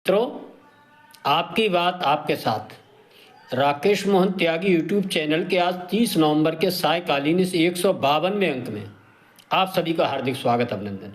मित्रों, आपकी बात आपके साथ राकेश मोहन त्यागी यूट्यूब चैनल के आज 30 नवंबर के सायकालीन इस 152वें अंक में आप सभी का हार्दिक स्वागत अभिनंदन।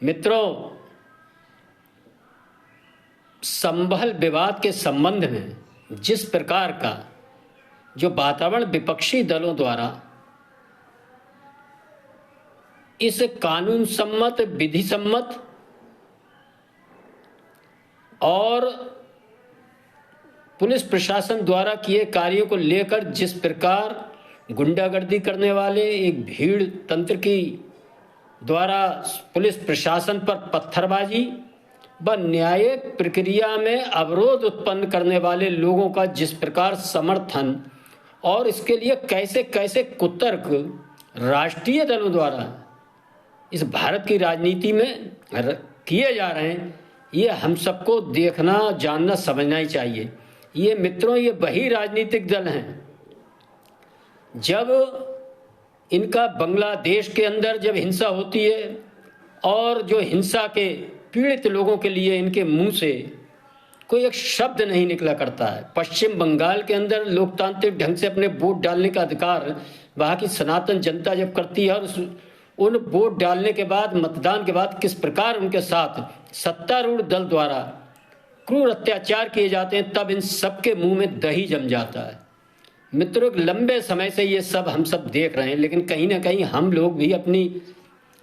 मित्रों, संभल विवाद के संबंध में जिस प्रकार का जो वातावरण विपक्षी दलों द्वारा इस कानून सम्मत, विधि सम्मत और पुलिस प्रशासन द्वारा किए कार्यों को लेकर जिस प्रकार गुंडागर्दी करने वाले एक भीड़ तंत्र की द्वारा पुलिस प्रशासन पर पत्थरबाजी व न्यायिक प्रक्रिया में अवरोध उत्पन्न करने वाले लोगों का जिस प्रकार समर्थन और इसके लिए कैसे कैसे कुतर्क राष्ट्रीय दलों द्वारा इस भारत की राजनीति में किए जा रहे हैं, ये हम सबको देखना, जानना, समझना ही चाहिए। ये मित्रों, ये वही राजनीतिक दल हैं जब इनका बांग्लादेश के अंदर जब हिंसा होती है और जो हिंसा के पीड़ित लोगों के लिए इनके मुंह से कोई एक शब्द नहीं निकला करता है। पश्चिम बंगाल के अंदर लोकतांत्रिक ढंग से अपने वोट डालने का अधिकार वहाँ की सनातन जनता जब करती है और उन वोट डालने के बाद, मतदान के बाद किस प्रकार उनके साथ सत्तारूढ़ दल द्वारा क्रूर अत्याचार किए जाते हैं, तब इन सबके मुंह में दही जम जाता है। मित्रों, एक लंबे समय से ये सब हम सब देख रहे हैं, लेकिन कहीं ना कहीं हम लोग भी अपनी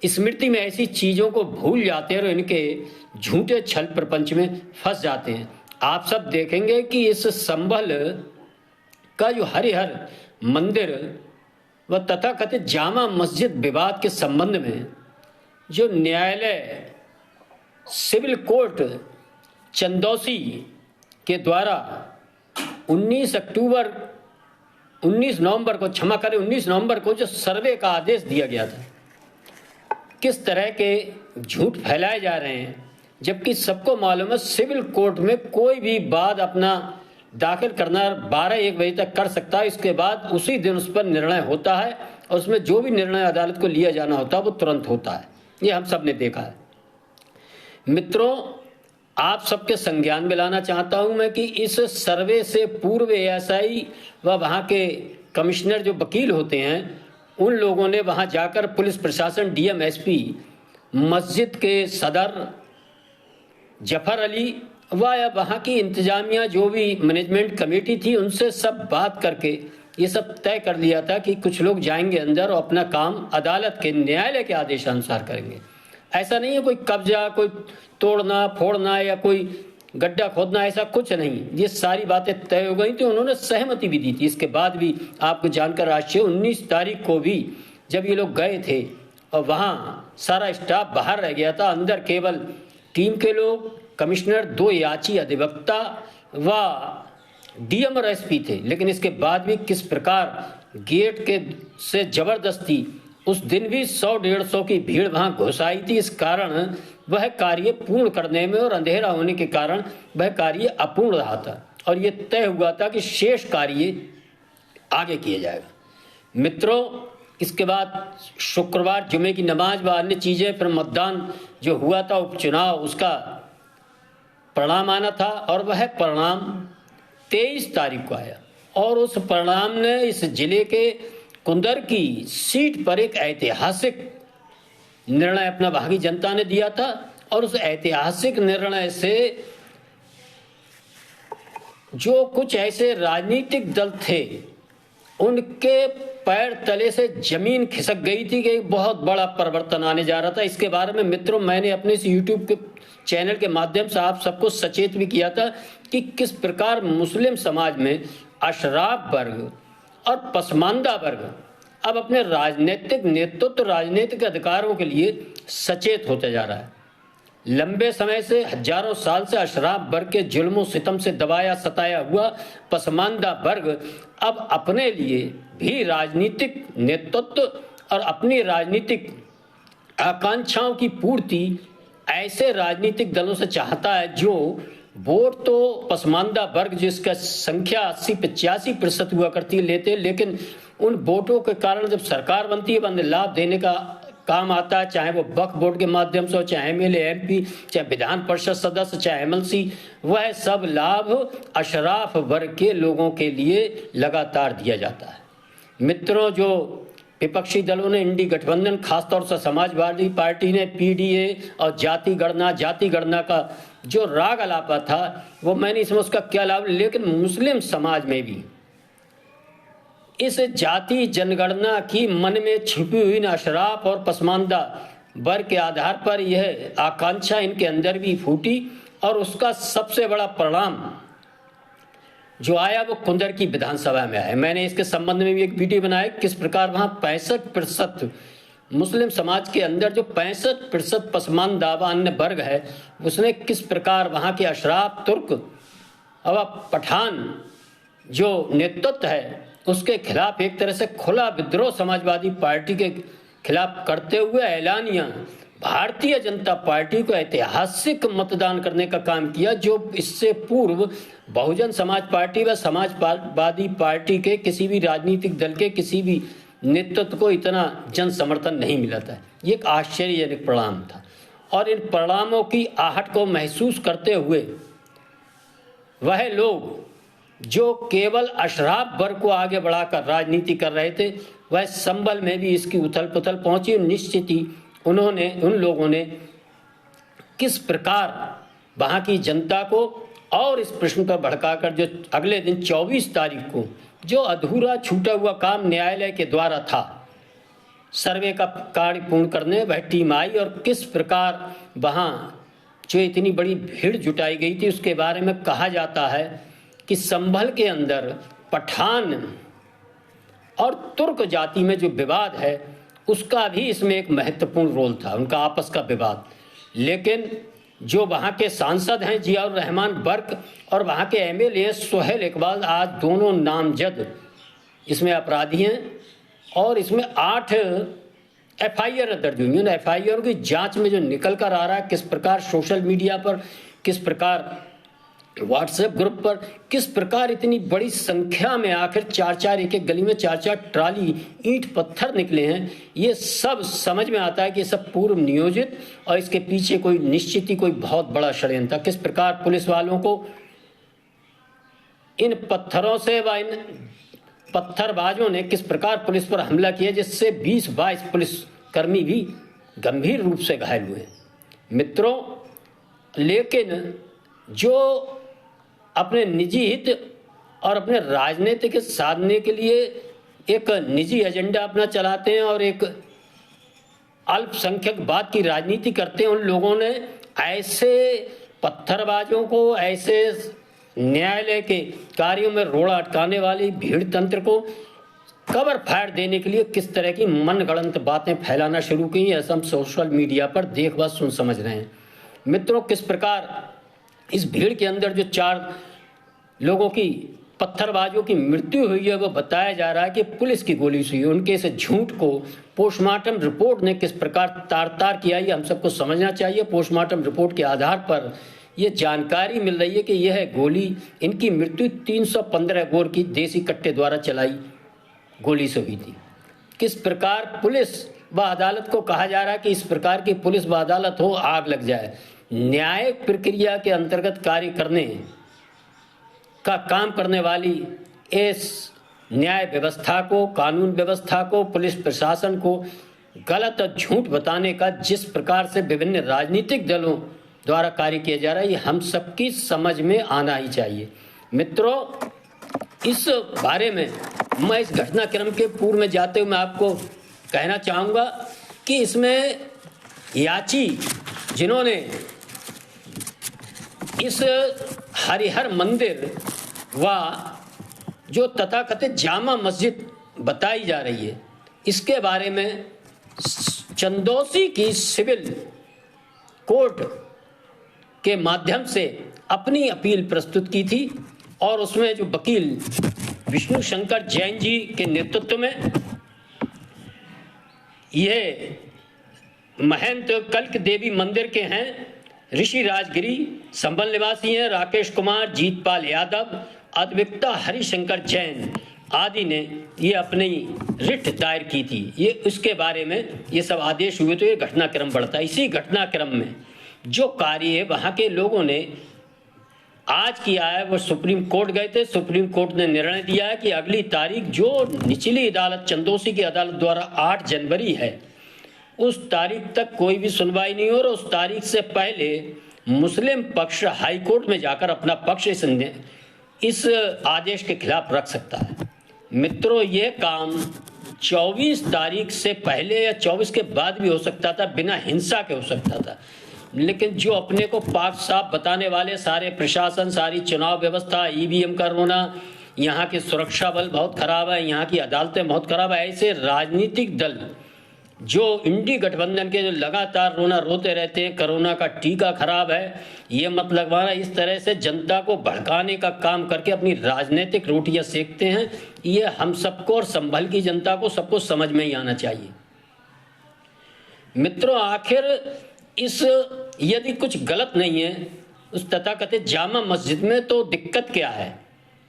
स्मृति में ऐसी चीज़ों को भूल जाते हैं और इनके झूठे छल प्रपंच में फंस जाते हैं। आप सब देखेंगे कि इस संभल का जो हरिहर मंदिर व तथाकथित जामा मस्जिद विवाद के संबंध में जो न्यायालय सिविल कोर्ट चंदौसी के द्वारा 19 नवंबर को जो सर्वे का आदेश दिया गया था, किस तरह के झूठ फैलाए जा रहे हैं, जबकि सबको मालूम है सिविल कोर्ट में कोई भी वाद अपना दाखिल करना 12-1 बजे तक कर सकता है। इसके बाद उसी दिन उस पर निर्णय होता है और उसमें जो भी निर्णय अदालत को लिया जाना होता है वो तुरंत होता है। ये हम सब ने देखा है। मित्रों, आप सबके संज्ञान में लाना चाहता हूं मैं कि इस सर्वे से पूर्व एएसआई व वहां के कमिश्नर जो वकील होते हैं, उन लोगों ने वहां जाकर पुलिस प्रशासन, डीएम, एसपी, मस्जिद के सदर जफर अली व वहाँ की इंतजामिया जो भी मैनेजमेंट कमेटी थी, उनसे सब बात करके ये सब तय कर लिया था कि कुछ लोग जाएंगे अंदर और अपना काम अदालत के, न्यायालय के आदेशानुसार करेंगे। ऐसा नहीं है कोई कब्जा, कोई तोड़ना फोड़ना या कोई गड्ढा खोदना, ऐसा कुछ नहीं। ये सारी बातें तय हो गई थी, उन्होंने सहमति भी दी थी। इसके बाद भी आपको जानकर आश्चर्य, 19 तारीख को भी जब ये लोग गए थे और वहाँ सारा स्टाफ बाहर रह गया था, अंदर केवल टीम के लोग, कमिश्नर, 2 याची अधिवक्ता व डीएम और एसपी थे। लेकिन इसके बाद भी किस प्रकार गेट के से जबरदस्ती उस दिन भी 100-150 की भीड़ वहां घुस आई थी। इस कारण वह कार्य पूर्ण करने में और अंधेरा होने के कारण वह कार्य अपूर्ण रहा था और ये तय हुआ था कि शेष कार्य आगे किया जाएगा। मित्रों, इसके बाद शुक्रवार जुमे की नमाज व अन्य चीजें, फिर मतदान जो हुआ था उपचुनाव, उसका परिणाम आना था और वह परिणाम 23 तारीख को आया और उस परिणाम ने इस जिले के कुंदर की सीट पर एक ऐतिहासिक निर्णय अपना वहां की जनता ने दिया था और उस ऐतिहासिक निर्णय से जो कुछ ऐसे राजनीतिक दल थे, उनके पैर तले से जमीन खिसक गई थी कि एक बहुत बड़ा परिवर्तन आने जा रहा था। इसके बारे में मित्रों, मैंने अपने इस यूट्यूब के चैनल के माध्यम से आप सबको सचेत भी किया था कि किस प्रकार मुस्लिम समाज में अशराफ वर्ग और पसमानदा वर्ग अब अपने राजनीतिक नेतृत्व, राजनीतिक अधिकारों के लिए सचेत होते जा रहा है। लंबे समय से, हजारों साल से अशराफ वर्ग के जुल्मों सितम से दबाया सताया हुआ पसमानदा वर्ग अब अपने लिए भी राजनीतिक नेतृत्व और अपनी राजनीतिक आकांक्षाओं की पूर्ति ऐसे राजनीतिक दलों से चाहता है जो वोट तो पसमानदा वर्ग, जिसका संख्या 80-85% हुआ करती है, लेते, लेकिन उन वोटों के कारण जब सरकार बनती है, बंद लाभ देने का काम आता है, चाहे वो वक्फ बोर्ड के माध्यम से हो, चाहे एमएलए एमपी, चाहे विधान परिषद सदस्य, चाहे एमएलसी, वह सब लाभ अशराफ वर्ग के लोगों के लिए लगातार दिया जाता है। मित्रों, जो विपक्षी दलों ने इंडी गठबंधन, खासतौर से समाजवादी पार्टी ने पीडीए और जाति गणना का जो राग अलापा था, वो मैंने इसमें उसका क्या लाभ, लेकिन मुस्लिम समाज में भी इस जाति जनगणना की मन में छिपी हुई अशराफ और पसमानदा वर्ग के आधार पर यह आकांक्षा इनके अंदर भी फूटी, और उसका सबसे बड़ा परिणाम जो आया वो कुंदर की विधानसभा में आया। मैंने इसके संबंध में भी एक वीडियो बनाया, किस प्रकार वहां 65% मुस्लिम समाज के अंदर जो 65% पसमानदा अन्य वर्ग है, उसने किस प्रकार वहां के अशराफ, तुर्क और पठान जो नेतृत्व है उसके खिलाफ एक तरह से खुला विद्रोह समाजवादी पार्टी के खिलाफ करते हुए ऐलानिया भारतीय जनता पार्टी को ऐतिहासिक मतदान करने का काम किया, जो इससे पूर्व बहुजन समाज पार्टी व समाजवादी पार्टी के किसी भी राजनीतिक दल के किसी भी नेतृत्व को इतना जन समर्थन नहीं मिला था। ये एक आश्चर्यजनक परिणाम था, और इन परिणामों की आहट को महसूस करते हुए वह लोग जो केवल अशराफ वर्ग को आगे बढ़ाकर राजनीति कर रहे थे, वह संभल में भी इसकी उथल पुथल पहुंची। निश्चित ही उन लोगों ने किस प्रकार वहां की जनता को और इस प्रश्न पर भड़काकर जो अगले दिन 24 तारीख को जो अधूरा छूटा हुआ काम न्यायालय के द्वारा था सर्वे का कार्य पूर्ण करने, वह टीम आई, और किस प्रकार वहां जो इतनी बड़ी भीड़ जुटाई गई थी, उसके बारे में कहा जाता है कि संभल के अंदर पठान और तुर्क जाति में जो विवाद है उसका भी इसमें एक महत्वपूर्ण रोल था, उनका आपस का विवाद। लेकिन जो वहाँ के सांसद हैं जियाउर रहमान बर्क और वहाँ के एमएलए सोहेल इकबाल, आज दोनों नामजद इसमें अपराधी हैं, और इसमें 8 एफआईआर दर्ज हुई हैं। एफआईआर की जांच में जो निकल कर आ रहा है, किस प्रकार सोशल मीडिया पर, किस प्रकार व्हाट्सएप ग्रुप पर, किस प्रकार इतनी बड़ी संख्या में आखिर 4-4 एक गली में 4-4 ट्राली ईंट पत्थर निकले हैं, ये सब समझ में आता है कि सब पूर्व नियोजित और इसके पीछे कोई निश्चित ही कोई बहुत बड़ा षड्यंत्र। किस प्रकार पुलिस वालों को इन पत्थरों से व इन पत्थरबाजों ने किस प्रकार पुलिस पर हमला किया, जिससे 20-22 पुलिसकर्मी भी गंभीर रूप से घायल हुए। मित्रों, लेकिन जो अपने निजी हित और अपने राजनीतिक साधने के लिए एक निजी एजेंडा अपना चलाते हैं और एक अल्पसंख्यकवाद की राजनीति करते हैं, उन लोगों ने ऐसे पत्थरबाजों को, ऐसे न्यायालय के कार्यों में रोड़ा अटकाने वाली भीड़ तंत्र को कवर फायर देने के लिए किस तरह की मनगढ़ंत बातें फैलाना शुरू की, ऐसा हम सोशल मीडिया पर देख व सुन समझ रहे हैं। मित्रों, किस प्रकार इस भीड़ के अंदर जो 4 लोगों की, पत्थरबाजों की मृत्यु हुई है, वो बताया जा रहा है कि पुलिस की गोली से हुई। उनके इस झूठ को पोस्टमार्टम रिपोर्ट ने किस प्रकार तार-तार किया, ये हम सबको समझना चाहिए। पोस्टमार्टम रिपोर्ट के आधार पर ये जानकारी मिल रही है कि यह गोली, इनकी मृत्यु 315 बोर की देसी कट्टे द्वारा चलाई गोली से हुई थी। किस प्रकार पुलिस व अदालत को कहा जा रहा है कि इस प्रकार की पुलिस व अदालत हो, आग लग जाए। न्यायिक प्रक्रिया के अंतर्गत कार्य करने का काम करने वाली इस न्याय व्यवस्था को, कानून व्यवस्था को, पुलिस प्रशासन को गलत और झूठ बताने का जिस प्रकार से विभिन्न राजनीतिक दलों द्वारा कार्य किया जा रहा है, ये हम सबकी समझ में आना ही चाहिए। मित्रों, इस बारे में मैं इस घटनाक्रम के पूर्व में जाते हुए मैं आपको कहना चाहूँगा कि इसमें याची, जिन्होंने इस हरिहर मंदिर व जो तथाकथित जामा मस्जिद बताई जा रही है, इसके बारे में चंदौसी की सिविल कोर्ट के माध्यम से अपनी अपील प्रस्तुत की थी, और उसमें जो वकील विष्णु शंकर जैन जी के नेतृत्व में ये महंत कल्क देवी मंदिर के हैं, ऋषि राजगिरी संबल निवासी हैं, राकेश कुमार, जीतपाल यादव, अद्विकता हरिशंकर जैन आदि ने ये अपनी रिट दायर की थी, ये उसके बारे में ये सब आदेश हुए तो ये घटनाक्रम बढ़ता है। इसी घटनाक्रम में जो कार्य वहाँ के लोगों ने आज किया है वो सुप्रीम कोर्ट गए थे। सुप्रीम कोर्ट ने निर्णय दिया है कि अगली तारीख जो निचली अदालत चंदोसी की अदालत द्वारा 8 जनवरी है उस तारीख तक कोई भी सुनवाई नहीं हो और उस तारीख से पहले मुस्लिम पक्ष हाई कोर्ट में जाकर अपना पक्ष इस आदेश के खिलाफ रख सकता है। मित्रों, ये काम 24 तारीख से पहले या 24 के बाद भी हो सकता था, बिना हिंसा के हो सकता था, लेकिन जो अपने को पाक साफ बताने वाले सारे प्रशासन, सारी चुनाव व्यवस्था, ईवीएम का रोना, यहाँ के सुरक्षा बल बहुत खराब है, यहाँ की अदालतें बहुत खराब है, ऐसे राजनीतिक दल जो इंडी गठबंधन के जो लगातार रोना रोते रहते हैं कोरोना का टीका खराब है, ये मत लगवाना, इस तरह से जनता को भड़काने का काम करके अपनी राजनीतिक रोटियां सेकते हैं। ये हम सबको और संभल की जनता को सबको समझ में ही आना चाहिए। मित्रों, आखिर इस यदि कुछ गलत नहीं है उस तथाकथित जामा मस्जिद में तो दिक्कत क्या है,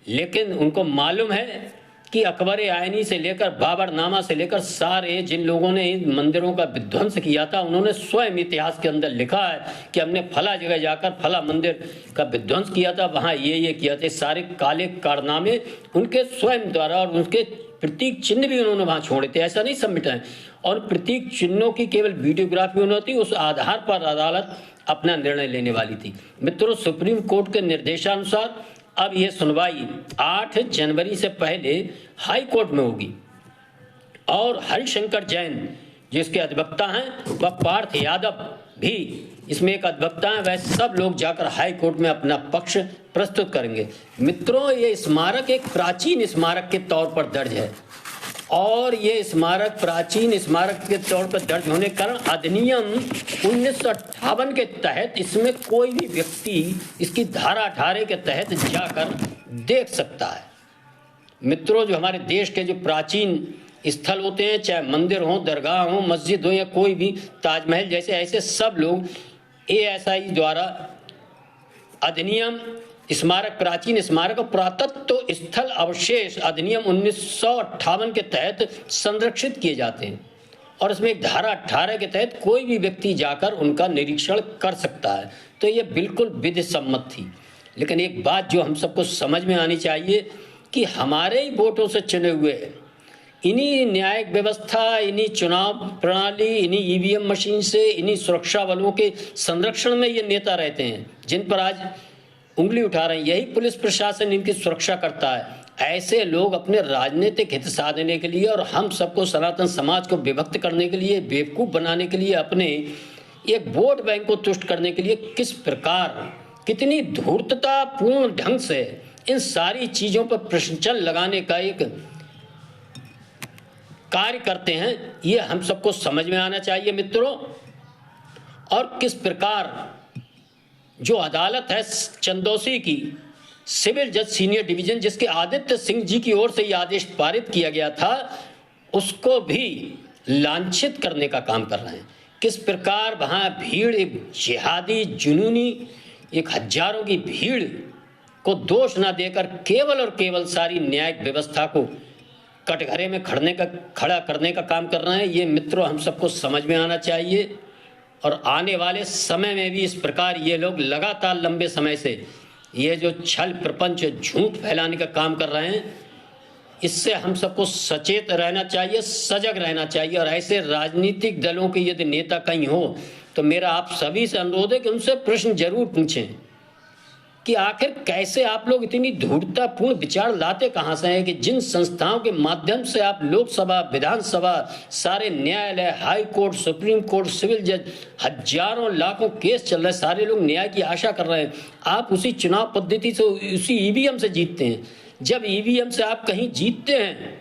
लेकिन उनको मालूम है कि अकबर आयनी से लेकर बाबरनामा से लेकर सारे जिन लोगों ने इन मंदिरों का विध्वंस किया था उन्होंने स्वयं इतिहास के अंदर लिखा है कि हमने फला जगह जाकर फला मंदिर का विध्वंस किया था, वहां ये किया था। सारे काले कारनामे उनके स्वयं द्वारा और उनके प्रतीक चिन्ह भी उन्होंने वहां छोड़े थे, ऐसा नहीं सब मिटाए। और प्रतीक चिन्हों की केवल वीडियोग्राफी होती, उस आधार पर अदालत अपना निर्णय लेने वाली थी। मित्रों, सुप्रीम कोर्ट के निर्देशानुसार अब यह सुनवाई 8 जनवरी से पहले हाई कोर्ट में होगी और हरिशंकर जैन जिसके अधिवक्ता हैं वह पार्थ यादव भी इसमें एक अधिवक्ता है, वह सब लोग जाकर हाई कोर्ट में अपना पक्ष प्रस्तुत करेंगे। मित्रों, ये स्मारक एक प्राचीन स्मारक के तौर पर दर्ज है और ये स्मारक प्राचीन स्मारक के तौर पर दर्ज होने के कारण अधिनियम 1958 के तहत इसमें कोई भी व्यक्ति इसकी धारा 18 के तहत जाकर देख सकता है। मित्रों, जो हमारे देश के जो प्राचीन स्थल होते हैं, चाहे मंदिर हो, दरगाह हो, मस्जिद हो या कोई भी ताजमहल जैसे, ऐसे सब लोग ASI द्वारा अधिनियम स्मारक, प्राचीन स्मारक और पुरातत्व स्थल अवशेष अधिनियम 1958 के तहत संरक्षित किए जाते हैं और इसमें एक धारा 18 के तहत कोई भी व्यक्ति जाकर उनका निरीक्षण कर सकता है। तो ये बिल्कुल विधि सम्मत थी। लेकिन एक बात जो हम सबको समझ में आनी चाहिए कि हमारे ही वोटों से चुने हुए इन्हीं न्यायिक व्यवस्था, इन्हीं चुनाव प्रणाली, इन्हीं EVM मशीन से, इन्हीं सुरक्षा बलों के संरक्षण में ये नेता रहते हैं जिन पर आज उंगली उठा रहे हैं। यही पुलिस प्रशासन इनकी सुरक्षा करता है। ऐसे लोग अपने राजनीतिक हित साधने के लिए और हम सबको, सनातन समाज को विभक्त करने के लिए, बेवकूफ बनाने के लिए, अपने एक वोट बैंक को तुष्ट करने के लिए किस प्रकार, कितनी धूर्ततापूर्ण ढंग से इन सारी चीजों पर प्रश्नचिन्ह लगाने का एक कार्य करते हैं, ये हम सबको समझ में आना चाहिए मित्रों। और किस प्रकार जो अदालत है चंदौसी की सिविल जज सीनियर डिवीजन, जिसके आदित्य सिंह जी की ओर से यह आदेश पारित किया गया था, उसको भी लांछित करने का काम कर रहे हैं। किस प्रकार वहां भीड़, एक जिहादी जुनूनी एक हजारों की भीड़ को दोष ना देकर केवल और केवल सारी न्यायिक व्यवस्था को कटघरे में खड़ा करने का काम कर रहे हैं। ये मित्रों हम सबको समझ में आना चाहिए और आने वाले समय में भी इस प्रकार ये लोग लगातार लंबे समय से ये जो छल प्रपंच, झूठ फैलाने का काम कर रहे हैं, इससे हम सबको सचेत रहना चाहिए, सजग रहना चाहिए। और ऐसे राजनीतिक दलों के यदि नेता कहीं हो तो मेरा आप सभी से अनुरोध है कि उनसे प्रश्न जरूर पूछें कि आखिर कैसे आप लोग इतनी धूर्ततापूर्ण विचार लाते कहां से हैं कि जिन संस्थाओं के माध्यम से आप लोकसभा, विधानसभा, सारे न्यायालय, high court, supreme court, civil जज, हजारों लाखों केस चल रहे हैं, सारे लोग न्याय की आशा कर रहे हैं, आप उसी चुनाव पद्धति से, उसी EVM से जीतते हैं। जब EVM से आप कहीं जीतते हैं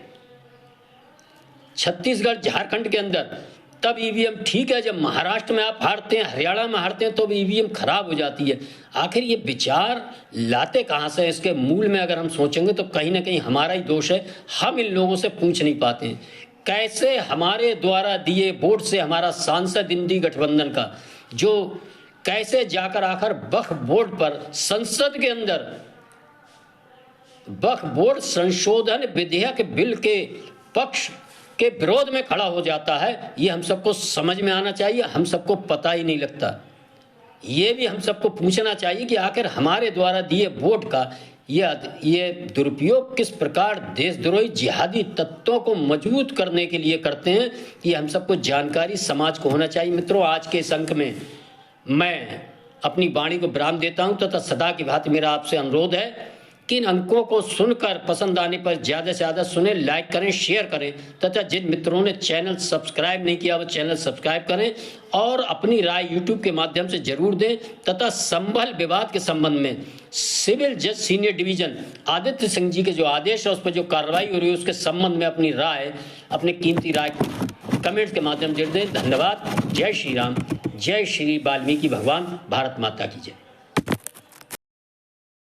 छत्तीसगढ़, झारखंड के अंदर, तब EVM ठीक है। जब महाराष्ट्र में आप हारते हैं, हरियाणा में हारते हैं, तो EVM खराब हो जाती है। आखिर ये विचार लाते कहां से? इसके मूल में अगर हम सोचेंगे तो कहीं ना कहीं हमारा ही दोष है। हम इन लोगों से पूछ नहीं पाते हैं कैसे हमारे द्वारा दिए वोट से हमारा सांसद इंडी गठबंधन का जो कैसे जाकर आखिर वक्फ बोर्ड पर संसद के अंदर वक्फ बोर्ड संशोधन विधेयक बिल के पक्ष के विरोध में खड़ा हो जाता है, ये हम सबको समझ में आना चाहिए। हम सबको पता ही नहीं लगता। ये भी हम सबको पूछना चाहिए कि आखिर हमारे द्वारा दिए वोट का ये दुरुपयोग किस प्रकार देशद्रोही जिहादी तत्वों को मजबूत करने के लिए करते हैं, ये हम सबको जानकारी समाज को होना चाहिए। मित्रों, आज के इस अंक में मैं अपनी वाणी को विराम देता हूं तथा सदा की भांति मेरा आपसे अनुरोध है कि इन अंकों को सुनकर पसंद आने पर ज़्यादा से ज़्यादा सुने, लाइक करें, शेयर करें तथा जिन मित्रों ने चैनल सब्सक्राइब नहीं किया वो चैनल सब्सक्राइब करें और अपनी राय यूट्यूब के माध्यम से जरूर दें तथा संभल विवाद के संबंध में सिविल जज सीनियर डिवीजन आदित्य सिंह जी के जो आदेश है उस पर जो कार्रवाई हो रही है उसके संबंध में अपनी राय, अपनी कीमती राय कमेंट्स के माध्यम से दें। धन्यवाद। जय श्री राम, जय श्री वाल्मीकि भगवान, भारत माता की जय।